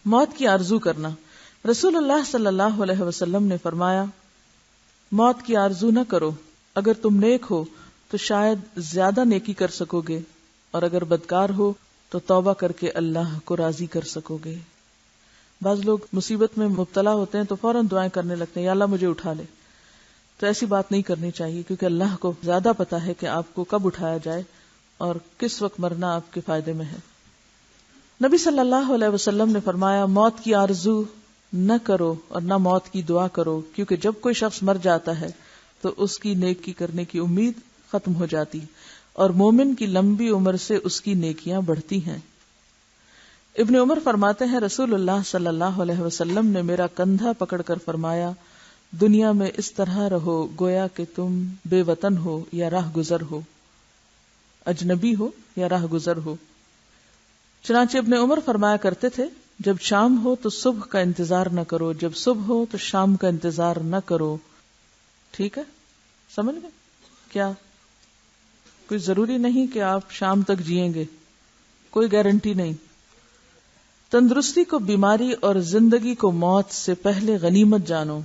موت کی آرزو کرنا. رسول اللہ صلی اللہ علیہ وسلم نے فرمایا موت کی آرزو نہ کرو، اگر تم نیک ہو تو شاید زیادہ نیکی کر سکو گے، اور اگر بدکار ہو تو توبہ کر کے اللہ کو راضی کر سکو گے. بعض لوگ مصیبت میں مبتلا ہوتے ہیں تو فوراً دعائیں کرنے لگتے ہیں یا اللہ مجھے اٹھا لے. تو ایسی بات نہیں کرنی چاہیے، کیونکہ اللہ کو زیادہ پتا ہے کہ آپ کو کب اٹھایا جائے اور کس وقت مرنا آپ کے فائدے میں ہے. نبی صلی اللہ علیہ وسلم نے فرمایا موت کی آرزو نہ کرو اور نہ موت کی دعا کرو، کیونکہ جب کوئی شخص مر جاتا ہے تو اس کی نیکی کرنے کی امید ختم ہو جاتی اور مومن کی لمبی عمر سے اس کی نیکیاں بڑھتی ہیں. ابن عمر فرماتے ہیں رسول اللہ صلی اللہ علیہ وسلم نے میرا کندھا پکڑ کر فرمایا دنیا میں اس طرح رہو گویا کہ تم بے وطن ہو یا راہ گزر ہو، اجنبی ہو یا راہ گزر ہو. چنانچہ ابن عمر فرمایا کرتے تھے جب شام ہو تو صبح کا انتظار نہ کرو، جب صبح ہو تو شام کا انتظار نہ کرو. ٹھیک ہے، سمجھ گئے؟ کیا کوئی ضروری نہیں کہ آپ شام تک جئیں گے، کوئی گارنٹی نہیں. تندرستی کو بیماری اور زندگی کو موت سے پہلے غنیمت جانو.